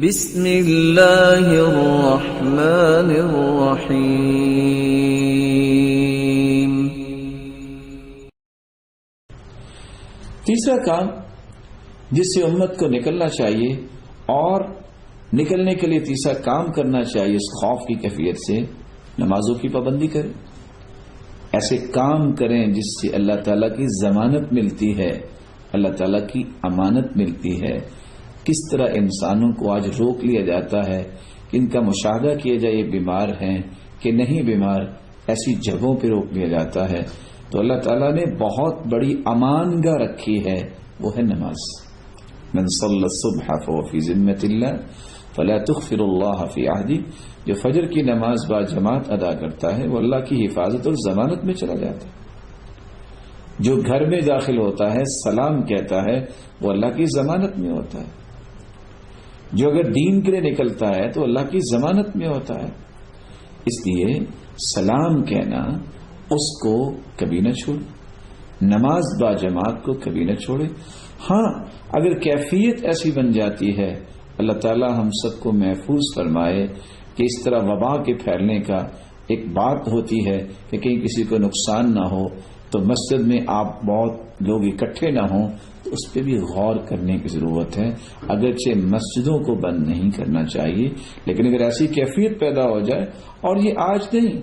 بسم اللہ الرحمن الرحیم۔ تیسرا کام جس سے امت کو نکلنا چاہیے اور نکلنے کے لیے تیسرا کام کرنا چاہیے اس خوف کی کیفیت سے، نمازوں کی پابندی کریں، ایسے کام کریں جس سے اللہ تعالیٰ کی ضمانت ملتی ہے، اللہ تعالیٰ کی امانت ملتی ہے۔ کس طرح انسانوں کو آج روک لیا جاتا ہے، ان کا مشاہدہ کیا جائے یہ بیمار ہیں کہ نہیں بیمار، ایسی جگہوں پہ روک لیا جاتا ہے۔ تو اللہ تعالیٰ نے بہت بڑی امان گاہ رکھی ہے، وہ ہے نماز۔ من صلی الصبح فهو فی ذمۃ اللہ فلا تغفر اللہ فی عہدی، جو فجر کی نماز با جماعت ادا کرتا ہے وہ اللہ کی حفاظت اور ضمانت میں چلا جاتا ہے۔ جو گھر میں داخل ہوتا ہے سلام کہتا ہے وہ اللہ کی ضمانت میں ہوتا ہے۔ جو اگر دین کے لیے نکلتا ہے تو اللہ کی ضمانت میں ہوتا ہے۔ اس لیے سلام کہنا اس کو کبھی نہ چھوڑے، نماز با جماعت کو کبھی نہ چھوڑے۔ ہاں اگر کیفیت ایسی بن جاتی ہے، اللہ تعالی ہم سب کو محفوظ فرمائے کہ اس طرح وبا کے پھیلنے کا ایک بات ہوتی ہے کہ کہیں کسی کو نقصان نہ ہو، تو مسجد میں آپ بہت لوگ اکٹھے نہ ہوں، تو اس پہ بھی غور کرنے کی ضرورت ہے۔ اگرچہ مسجدوں کو بند نہیں کرنا چاہیے، لیکن اگر ایسی کیفیت پیدا ہو جائے، اور یہ آج نہیں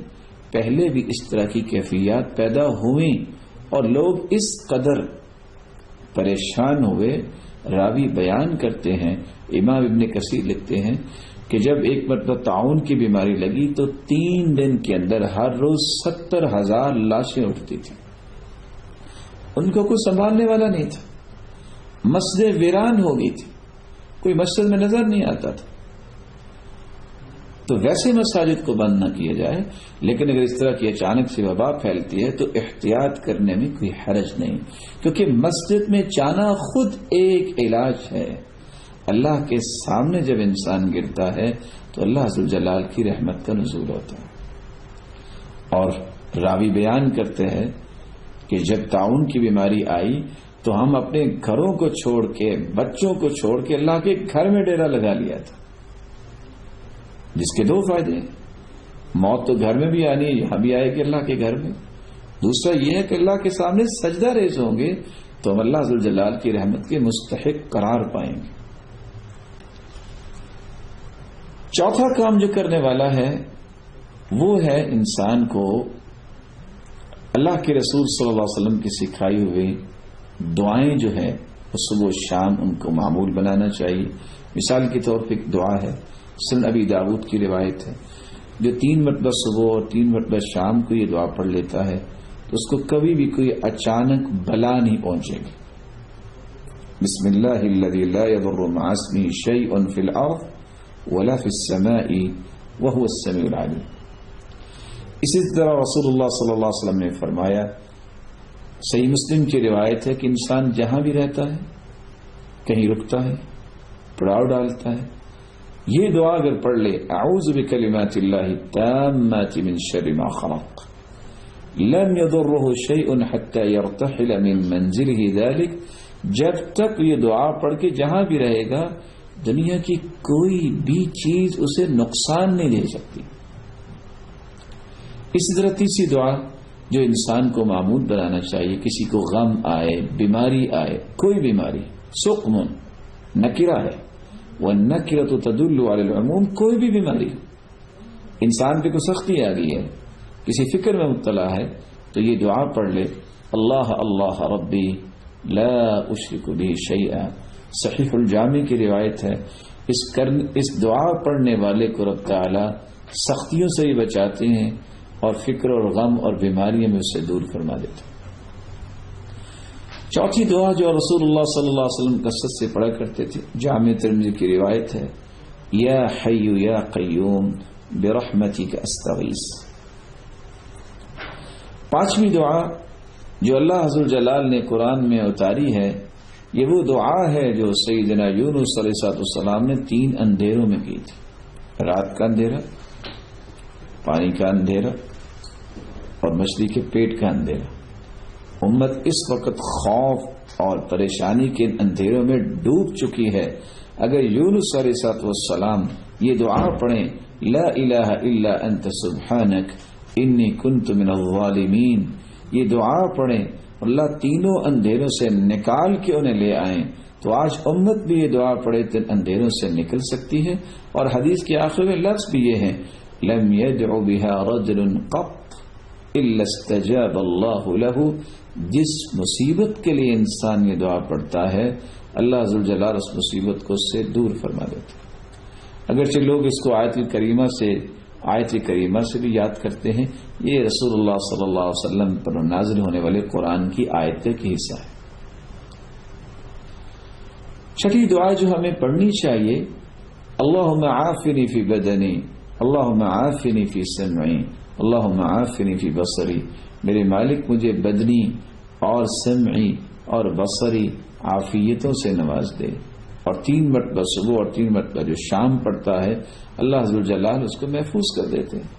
پہلے بھی اس طرح کی کیفیات پیدا ہوئیں اور لوگ اس قدر پریشان ہوئے، راوی بیان کرتے ہیں، امام ابن کثیر لکھتے ہیں کہ جب ایک مرتبہ طاعون کی بیماری لگی تو 3 دن کے اندر ہر روز 70,000 لاشیں اٹھتی تھیں، ان کو کوئی سنبھالنے والا نہیں تھا، مسجد ویران ہو گئی تھی، کوئی مسجد میں نظر نہیں آتا تھا۔ تو ویسے مساجد کو بند نہ کیا جائے، لیکن اگر اس طرح کی اچانک سے وبا پھیلتی ہے تو احتیاط کرنے میں کوئی حرج نہیں، کیونکہ مسجد میں جانا خود ایک علاج ہے۔ اللہ کے سامنے جب انسان گرتا ہے تو اللہ عز و جلال کی رحمت کا نزول ہوتا ہے۔ اور راوی بیان کرتے ہیں کہ جب طاعون کی بیماری آئی تو ہم اپنے گھروں کو چھوڑ کے، بچوں کو چھوڑ کے اللہ کے گھر میں ڈیرا لگا لیا تھا، جس کے 2 فائدے ہیں۔ موت تو گھر میں بھی آنی ہے، یہاں بھی آئے گی اللہ کے گھر میں۔ دوسرا یہ ہے کہ اللہ کے سامنے سجدہ ریز ہوں گے تو ہم اللہ ذو الجلال کی رحمت کے مستحق قرار پائیں گے۔ چوتھا کام جو کرنے والا ہے وہ ہے انسان کو اللہ کے رسول صلی اللہ علیہ وسلم کی سکھائی ہوئی دعائیں جو ہے وہ صبح و شام ان کو معمول بنانا چاہیے۔ مثال کے طور پر ایک دعا ہے، سنن ابی داؤد کی روایت ہے، جو 3 مرتبہ صبح اور 3 مرتبہ شام کو یہ دعا پڑھ لیتا ہے تو اس کو کبھی بھی کوئی اچانک بلا نہیں پہنچے گی۔ بسم اللہ الذی لا یضر مع اسمہ شیء فی الارض ولا فی السماء وهو السمیع العلیم۔ اسی طرح رسول اللہ صلی اللہ علیہ وسلم نے فرمایا، صحیح مسلم کی روایت ہے کہ انسان جہاں بھی رہتا ہے، کہیں رکتا ہے، پڑاؤ ڈالتا ہے، یہ دعا اگر پڑھ لے، اعوذ بکلمات اللہ التامات من شر ما خلق لم يضره شيء حتى يرتحل من منزله ذلك، جب تک یہ دعا پڑھ کے جہاں بھی رہے گا دنیا کی کوئی بھی چیز اسے نقصان نہیں دے سکتی۔ اسی طرح تیسری دعا جو انسان کو معمول بنانا چاہیے، کسی کو غم آئے، بیماری آئے، کوئی بیماری، سقم نکرہ ہے، والنکرۃ تدل علی العموم، کوئی بھی بیماری، انسان پہ کوئی سختی آ گئی ہے، کسی فکر میں مبتلا ہے، تو یہ دعا پڑھ لے، اللہ اللہ ربی لا اشرک بہ شیئا۔ صحیح الجامع کی روایت ہے، اس دعا پڑھنے والے کو رب تعالی سختیوں سے بھی بچاتے ہیں اور فکر اور غم اور بیماریوں میں اسے دور فرما دیتے ہیں۔ چوتھی دعا جو رسول اللہ صلی اللہ علیہ وسلم کثرت سے پڑھا کرتے تھے، جامع ترمذی کی روایت ہے، یا حی یا قیوم برحمتک استغیث۔ پانچویں دعا جو اللہ عز و جلال نے قرآن میں اتاری ہے، یہ وہ دعا ہے جو سیدنا یونس علیہ السلام نے 3 اندھیروں میں کی تھی، رات کا اندھیرا، پانی کا اندھیرا اور مچھلی کے پیٹ کا اندھیرا۔ امت اس وقت خوف اور پریشانی کے اندھیروں میں ڈوب چکی ہے، اگر یونس علیہ السلام یہ دعا پڑھیں لا الہ الا انت سبحانک انی کنت من الظالمین، یہ دعا پڑھیں اللہ تینوں اندھیروں سے نکال کے انہیں لے آئیں، تو آج امت بھی یہ دعا پڑھے تو اندھیروں سے نکل سکتی ہے۔ اور حدیث کے آخر میں لفظ بھی یہ ہے لم يدع بها رجل قط الا استجاب اللہ له، جس مصیبت کے لیے انسان یہ دعا پڑھتا ہے اللہ ذو الجلال اس مصیبت کو اس سے دور فرما دیتا ہے۔ اگرچہ لوگ اس کو آیت کریمہ سے بھی یاد کرتے ہیں، یہ رسول اللہ صلی اللہ علیہ وسلم پر نازل ہونے والے قرآن کی آیت کا حصہ ہے۔ چھٹی دعا جو ہمیں پڑھنی چاہیے، اللہم عافنی فی بدنی، اللہم عافنی فی سمعی، اللہم عافنی فی بصری، میرے مالک مجھے بدنی اور سمعی اور بصری عافیتوں سے نواز دے۔ اور 3 مرتبہ صبح اور 3 مرتبہ جو شام پڑھتا ہے اللہ ذو الجلال اس کو محفوظ کر دیتے ہیں۔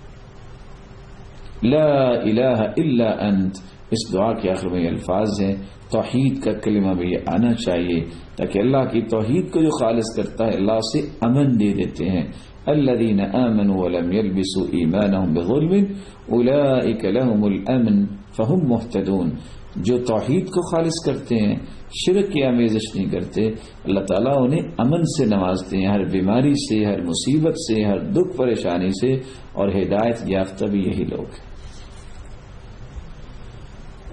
لا الہ الا انت، اس دعا کے آخر میں یہ الفاظ ہیں، توحید کا کلمہ بھی یہ آنا چاہیے تاکہ اللہ کی توحید کو جو خالص کرتا ہے اللہ سے امن دے دیتے ہیں۔ الذین آمنوا ولم یلبسوا ایمانهم بظلم اولئک لهم الامن فهم مہتدون، جو توحید کو خالص کرتے ہیں، شرک کی آمیزش نہیں کرتے، اللہ تعالیٰ انہیں امن سے نوازتے ہیں، ہر بیماری سے، ہر مصیبت سے، ہر دکھ پریشانی سے، اور ہدایت یافتہ بھی یہی لوگ ہیں۔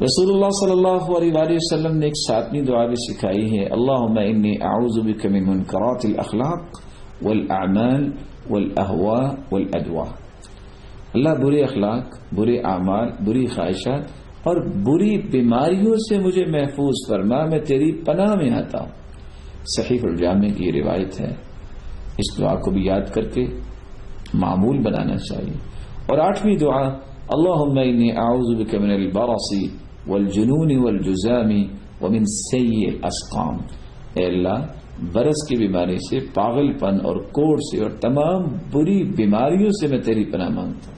رسول اللہ صلی اللہ علیہ وآلہ وسلم نے ایک 7ویں دعا بھی سکھائی ہے، اللہم انی اعوذ بک من منکرات الاخلاق والاعمال والاہواء والادواء، اللہ برے اخلاق، برے اعمال، بری خواہشات اور بری بیماریوں سے مجھے محفوظ فرما، میں تیری پناہ میں آتا ہوں۔ صحیح الجامع کی روایت ہے، اس دعا کو بھی یاد کر کے معمول بنانا چاہیے۔ اور 8ویں دعا اللہم انی اعوذ بک من البرص والجنون والجزام ومن سیء الاسقام، اے اللہ برس کی بیماری سے، پاگل پن اور کوڑ سے اور تمام بری بیماریوں سے میں تیری پناہ مانگتا ہوں۔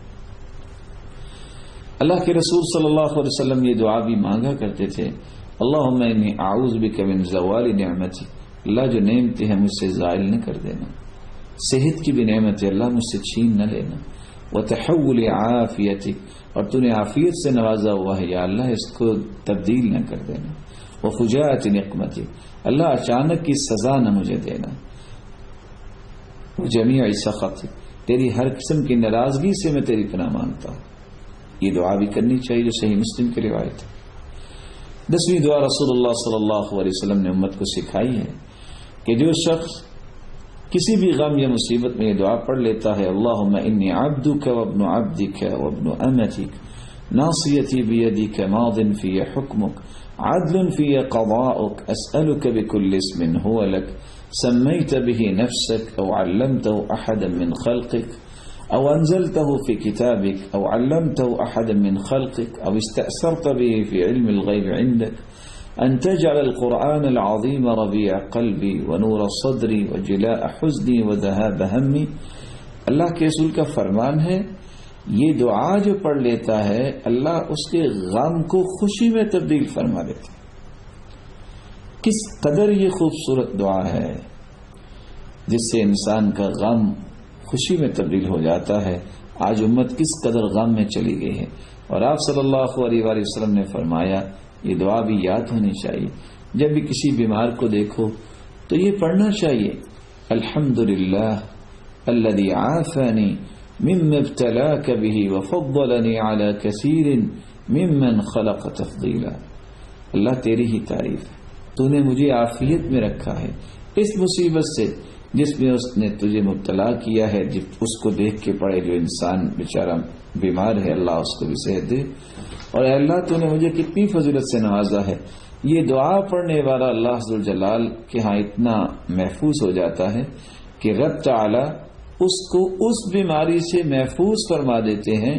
اللہ کے رسول صلی اللہ علیہ وسلم یہ دعا بھی مانگا کرتے تھے، اللہم انی اعوذ بک من زوال نعمتی، اللہ جو نعمتیں ہیں مجھ سے زائل نہ کر دینا، صحت کی بھی نعمت ہے اللہ مجھ سے چھین نہ لینا، وتحول عافیتک، اور تو نے عافیت سے نوازا ہوا ہے یا اللہ اس کو تبدیل نہ کر دینا، وفجاءت نقمتک، اللہ اچانک کی سزا نہ مجھے دینا، جمیع سخطک، تیری ہر قسم کی ناراضگی سے میں تیری پناہ مانگتا ہوں۔ یہ دعا بھی کرنی چاہیے جو صحیح مسلم کی روایت ہے۔ 10ویں دعا رسول اللہ صلی اللہ علیہ وسلم نے امت کو سکھائی ہے کہ جو شخص کسی بھی غم یا مصیبت میں یہ دعا پڑھ لیتا ہے، اللہم انی عبدک وابن عبدک وابن امتک ناصیتی بیدک ماض فی حکمک عدل فی قضاؤک اسألک بکل اسم هو لک سمیت به نفسک او علمته احدا من خلقک او انزلته في كتابك او علمته احدا من خلقك او استأثرت به في علم الغيب عندك ان تجعل القرآن العظيم ربيع قلبي ونور صدري وجلاء حزني وذهاب همي۔ اللہ کے رسول کا فرمان ہے یہ دعا جو پڑھ لیتا ہے اللہ اس کے غم کو خوشی میں تبدیل فرما دیتا ہے۔ کس قدر یہ خوبصورت دعا ہے جس سے انسان کا غم خوشی میں تبدیل ہو جاتا ہے۔ آج امت کس قدر غم میں چلی گئی ہے، اور آپ صلی اللہ علیہ وآلہ وسلم نے فرمایا یہ دعا بھی یاد ہونی چاہیے، جب بھی کسی بیمار کو دیکھو تو یہ پڑھنا چاہیے، الحمدللہ الذی عافانی مما ابتلاک به وفضلنی علی کثیر ممن خلق تفضیلا، اللہ تیری ہی تعریف ہے، تو نے مجھے عافیت میں رکھا ہے اس مصیبت سے جس میں اس نے تجھے مبتلا کیا ہے، اس کو دیکھ کے پڑھے جو انسان بیچارہ بیمار ہے اللہ اس کو بھی صحت دے، اور اے اللہ تو نے مجھے کتنی فضیلت سے نوازا ہے۔ یہ دعا پڑھنے والا اللہ ذو الجلال کے ہاں اتنا محفوظ ہو جاتا ہے کہ رب تعالی اس کو اس بیماری سے محفوظ فرما دیتے ہیں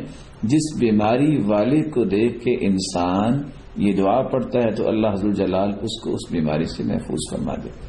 جس بیماری والے کو دیکھ کے انسان یہ دعا پڑھتا ہے تو اللہ ذو الجلال اس کو اس بیماری سے محفوظ فرما دیتے ہیں۔